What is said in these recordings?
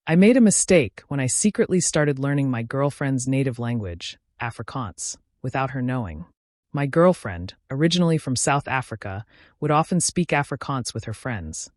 I made a mistake when I secretly started learning my girlfriend's native language, Afrikaans, without her knowing. My girlfriend, originally from South Africa, would often speak Afrikaans with her friends,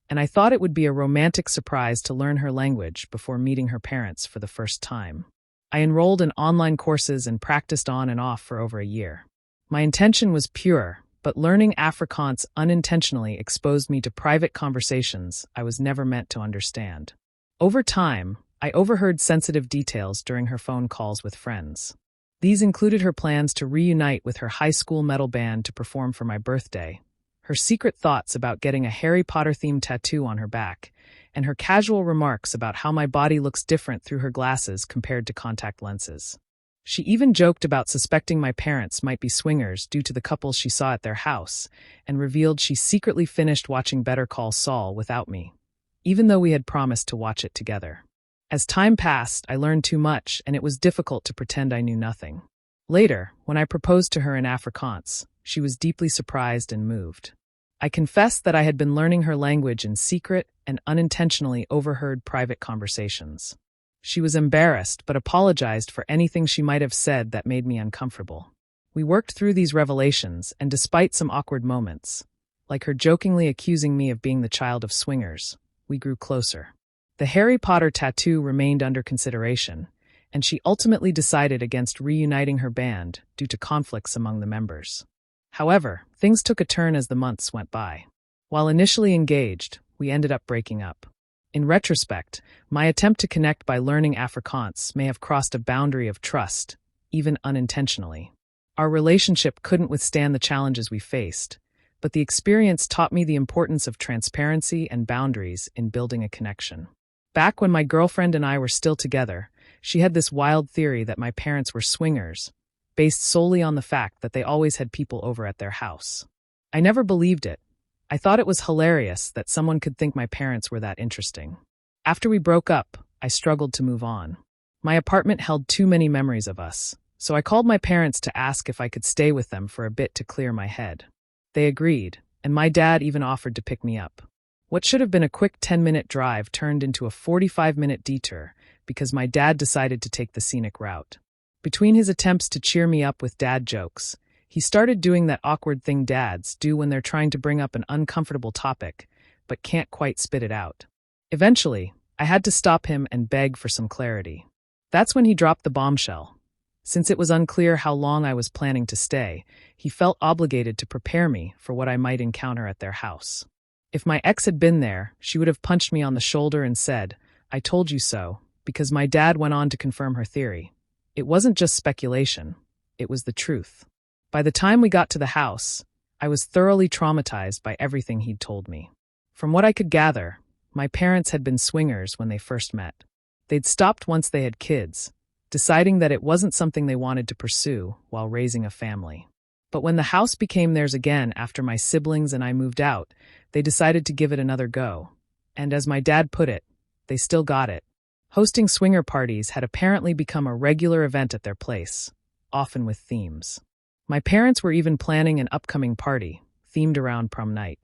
and I thought it would be a romantic surprise to learn her language before meeting her parents for the first time. I enrolled in online courses and practiced on and off for over a year. My intention was pure, but learning Afrikaans unintentionally exposed me to private conversations I was never meant to understand. Over time, I overheard sensitive details during her phone calls with friends. These included her plans to reunite with her high school metal band to perform for my birthday, her secret thoughts about getting a Harry Potter-themed tattoo on her back, and her casual remarks about how my body looks different through her glasses compared to contact lenses. She even joked about suspecting my parents might be swingers due to the couples she saw at their house, and revealed she secretly finished watching Better Call Saul without me, even though we had promised to watch it together. As time passed, I learned too much, and it was difficult to pretend I knew nothing. Later, when I proposed to her in Afrikaans, she was deeply surprised and moved. I confessed that I had been learning her language in secret and unintentionally overheard private conversations. She was embarrassed but apologized for anything she might have said that made me uncomfortable. We worked through these revelations, and despite some awkward moments, like her jokingly accusing me of being the child of swingers, we grew closer. The Harry Potter tattoo remained under consideration, and she ultimately decided against reuniting her band due to conflicts among the members. However, things took a turn as the months went by. While initially engaged, we ended up breaking up. In retrospect, my attempt to connect by learning Afrikaans may have crossed a boundary of trust, even unintentionally. Our relationship couldn't withstand the challenges we faced, but the experience taught me the importance of transparency and boundaries in building a connection. Back when my girlfriend and I were still together, she had this wild theory that my parents were swingers, based solely on the fact that they always had people over at their house. I never believed it. I thought it was hilarious that someone could think my parents were that interesting. After we broke up, I struggled to move on. My apartment held too many memories of us, so I called my parents to ask if I could stay with them for a bit to clear my head. They agreed, and my dad even offered to pick me up. What should have been a quick 10-minute drive turned into a 45-minute detour because my dad decided to take the scenic route. Between his attempts to cheer me up with dad jokes, he started doing that awkward thing dads do when they're trying to bring up an uncomfortable topic, but can't quite spit it out. Eventually, I had to stop him and beg for some clarity. That's when he dropped the bombshell. Since it was unclear how long I was planning to stay, he felt obligated to prepare me for what I might encounter at their house. If my ex had been there, she would have punched me on the shoulder and said, "I told you so," because my dad went on to confirm her theory. It wasn't just speculation, it was the truth. By the time we got to the house, I was thoroughly traumatized by everything he'd told me. From what I could gather, my parents had been swingers when they first met. They'd stopped once they had kids, deciding that it wasn't something they wanted to pursue while raising a family. But when the house became theirs again after my siblings and I moved out, they decided to give it another go. And as my dad put it, they still got it. Hosting swinger parties had apparently become a regular event at their place, often with themes. My parents were even planning an upcoming party, themed around prom night.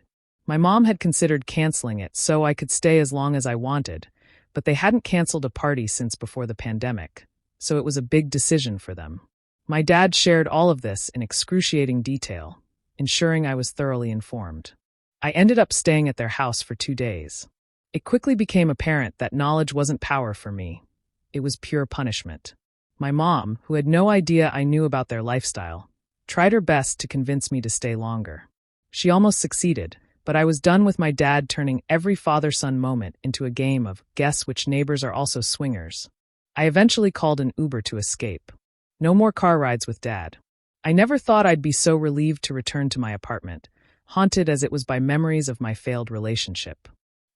My mom had considered canceling it so I could stay as long as I wanted, but they hadn't canceled a party since before the pandemic, so it was a big decision for them. My dad shared all of this in excruciating detail, ensuring I was thoroughly informed. I ended up staying at their house for 2 days. It quickly became apparent that knowledge wasn't power for me. It was pure punishment. My mom, who had no idea I knew about their lifestyle, tried her best to convince me to stay longer. She almost succeeded, but I was done with my dad turning every father-son moment into a game of guess which neighbors are also swingers. I eventually called an Uber to escape. No more car rides with Dad. I never thought I'd be so relieved to return to my apartment, haunted as it was by memories of my failed relationship.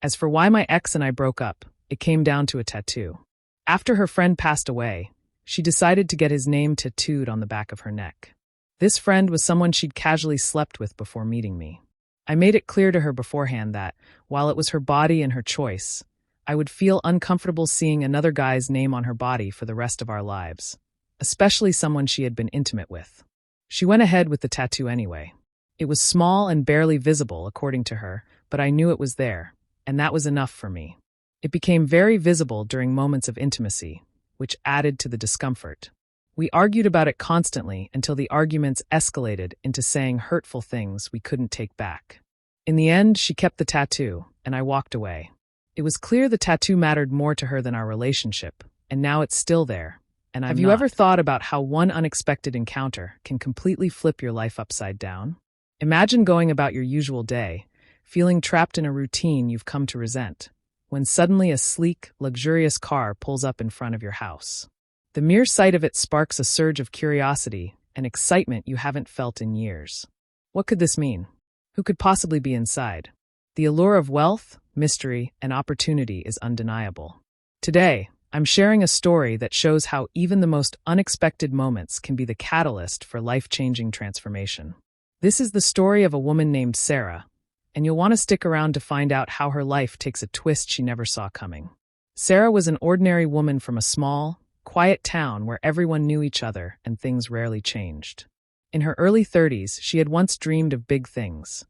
As for why my ex and I broke up, it came down to a tattoo. After her friend passed away, she decided to get his name tattooed on the back of her neck. This friend was someone she'd casually slept with before meeting me. I made it clear to her beforehand that, while it was her body and her choice, I would feel uncomfortable seeing another guy's name on her body for the rest of our lives, especially someone she had been intimate with. She went ahead with the tattoo anyway. It was small and barely visible, according to her, but I knew it was there, and that was enough for me. It became very visible during moments of intimacy, which added to the discomfort. We argued about it constantly until the arguments escalated into saying hurtful things we couldn't take back. In the end, she kept the tattoo, and I walked away. It was clear the tattoo mattered more to her than our relationship, and now it's still there. And have you ever thought about how one unexpected encounter can completely flip your life upside down? Imagine going about your usual day, feeling trapped in a routine you've come to resent, when suddenly a sleek, luxurious car pulls up in front of your house. The mere sight of it sparks a surge of curiosity and excitement you haven't felt in years. What could this mean? Who could possibly be inside? The allure of wealth, mystery, and opportunity is undeniable. Today, I'm sharing a story that shows how even the most unexpected moments can be the catalyst for life-changing transformation. This is the story of a woman named Sarah, and you'll want to stick around to find out how her life takes a twist she never saw coming. Sarah was an ordinary woman from a small, quiet town where everyone knew each other and things rarely changed. In her early 30s, she had once dreamed of big things,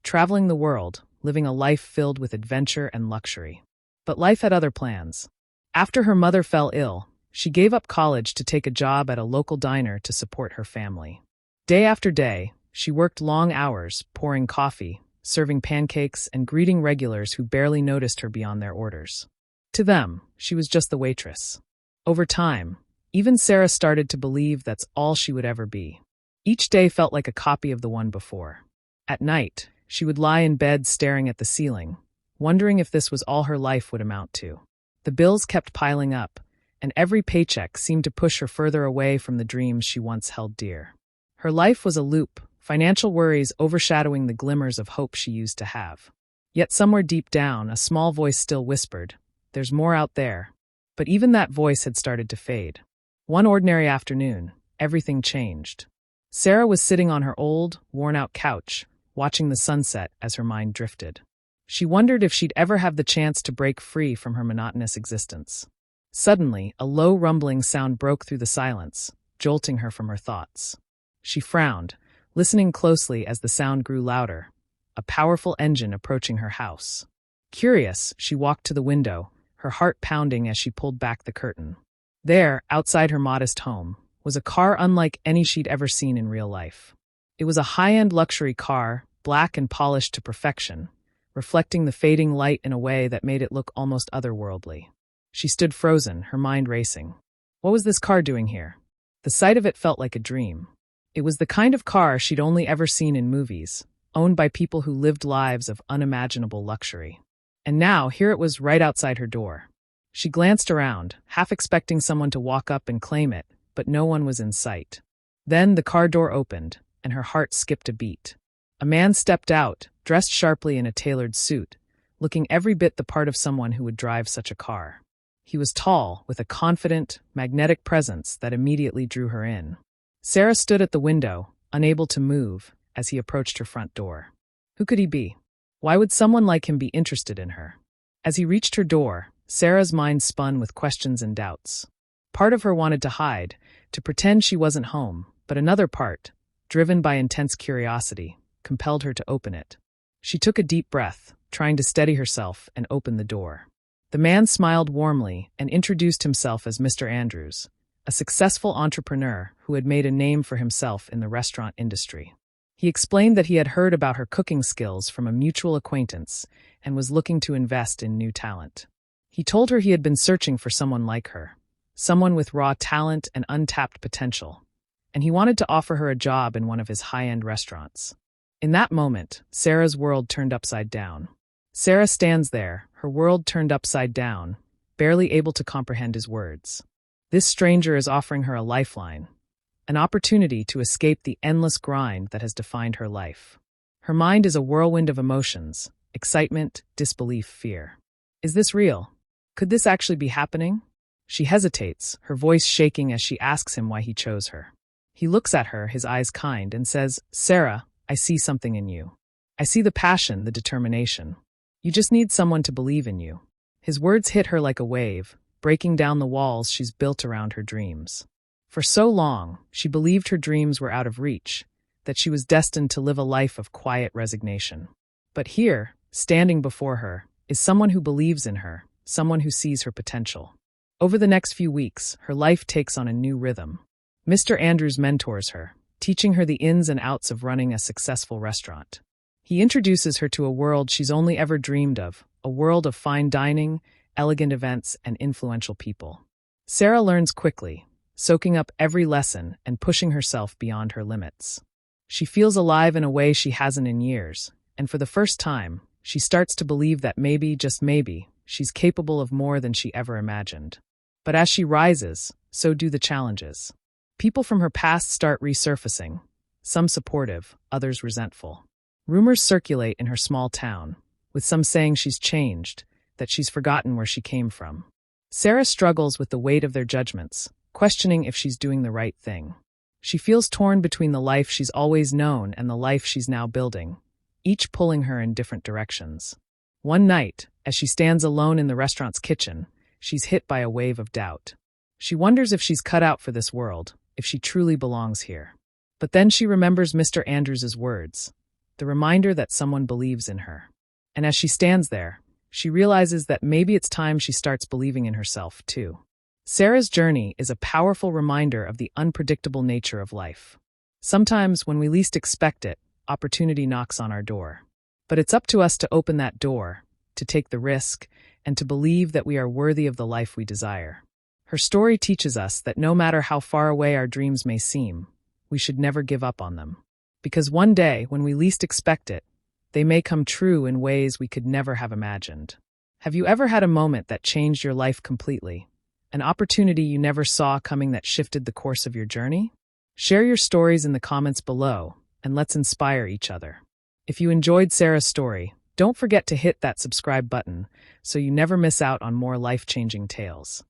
traveling the world, living a life filled with adventure and luxury. But life had other plans. After her mother fell ill, she gave up college to take a job at a local diner to support her family. Day after day, she worked long hours, pouring coffee, serving pancakes, and greeting regulars who barely noticed her beyond their orders. To them, she was just the waitress. Over time, even Sarah started to believe that's all she would ever be. Each day felt like a copy of the one before. At night, she would lie in bed staring at the ceiling, wondering if this was all her life would amount to. The bills kept piling up, and every paycheck seemed to push her further away from the dreams she once held dear. Her life was a loop, financial worries overshadowing the glimmers of hope she used to have. Yet somewhere deep down, a small voice still whispered, "There's more out there." But even that voice had started to fade. One ordinary afternoon, everything changed. Sarah was sitting on her old, worn-out couch, watching the sunset as her mind drifted. She wondered if she'd ever have the chance to break free from her monotonous existence. Suddenly, a low rumbling sound broke through the silence, jolting her from her thoughts. She frowned, listening closely as the sound grew louder, a powerful engine approaching her house. Curious, she walked to the window, her heart pounding as she pulled back the curtain. There, outside her modest home, was a car unlike any she'd ever seen in real life. It was a high-end luxury car, black and polished to perfection, reflecting the fading light in a way that made it look almost otherworldly. She stood frozen, her mind racing. What was this car doing here? The sight of it felt like a dream. It was the kind of car she'd only ever seen in movies, owned by people who lived lives of unimaginable luxury. And now, here it was right outside her door. She glanced around, half expecting someone to walk up and claim it, but no one was in sight. Then the car door opened, and her heart skipped a beat. A man stepped out, dressed sharply in a tailored suit, looking every bit the part of someone who would drive such a car. He was tall, with a confident, magnetic presence that immediately drew her in. Sarah stood at the window, unable to move, as he approached her front door. Who could he be? Why would someone like him be interested in her? As he reached her door, Sarah's mind spun with questions and doubts. Part of her wanted to hide, to pretend she wasn't home, but another part, driven by intense curiosity, compelled her to open it. She took a deep breath, trying to steady herself and open the door. The man smiled warmly and introduced himself as Mr. Andrews, a successful entrepreneur who had made a name for himself in the restaurant industry. He explained that he had heard about her cooking skills from a mutual acquaintance and was looking to invest in new talent. He told her he had been searching for someone like her, someone with raw talent and untapped potential, and he wanted to offer her a job in one of his high-end restaurants. In that moment, Sarah's world turned upside down. Sarah stands there, her world turned upside down, barely able to comprehend his words. This stranger is offering her a lifeline, an opportunity to escape the endless grind that has defined her life. Her mind is a whirlwind of emotions, excitement, disbelief, fear. Is this real? Could this actually be happening? She hesitates, her voice shaking as she asks him why he chose her. He looks at her, his eyes kind, and says, "Sarah, I see something in you. I see the passion, the determination. You just need someone to believe in you." His words hit her like a wave, breaking down the walls she's built around her dreams. For so long, she believed her dreams were out of reach, that she was destined to live a life of quiet resignation. But here, standing before her, is someone who believes in her, someone who sees her potential. Over the next few weeks, her life takes on a new rhythm. Mr. Andrews mentors her, teaching her the ins and outs of running a successful restaurant. He introduces her to a world she's only ever dreamed of, a world of fine dining, elegant events, and influential people. Sarah learns quickly, soaking up every lesson and pushing herself beyond her limits. She feels alive in a way she hasn't in years, and for the first time, she starts to believe that maybe, just maybe, she's capable of more than she ever imagined. But as she rises, so do the challenges. People from her past start resurfacing, some supportive, others resentful. Rumors circulate in her small town, with some saying she's changed, that she's forgotten where she came from. Sarah struggles with the weight of their judgments, questioning if she's doing the right thing. She feels torn between the life she's always known and the life she's now building, each pulling her in different directions. One night, as she stands alone in the restaurant's kitchen, she's hit by a wave of doubt. She wonders if she's cut out for this world, if she truly belongs here. But then she remembers Mr. Andrews' words, the reminder that someone believes in her. And as she stands there, she realizes that maybe it's time she starts believing in herself, too. Sarah's journey is a powerful reminder of the unpredictable nature of life. Sometimes, when we least expect it, opportunity knocks on our door. But it's up to us to open that door, to take the risk, and to believe that we are worthy of the life we desire. Her story teaches us that no matter how far away our dreams may seem, we should never give up on them. Because one day, when we least expect it, they may come true in ways we could never have imagined. Have you ever had a moment that changed your life completely? An opportunity you never saw coming that shifted the course of your journey? Share your stories in the comments below, and let's inspire each other. If you enjoyed Sarah's story, don't forget to hit that subscribe button so you never miss out on more life-changing tales.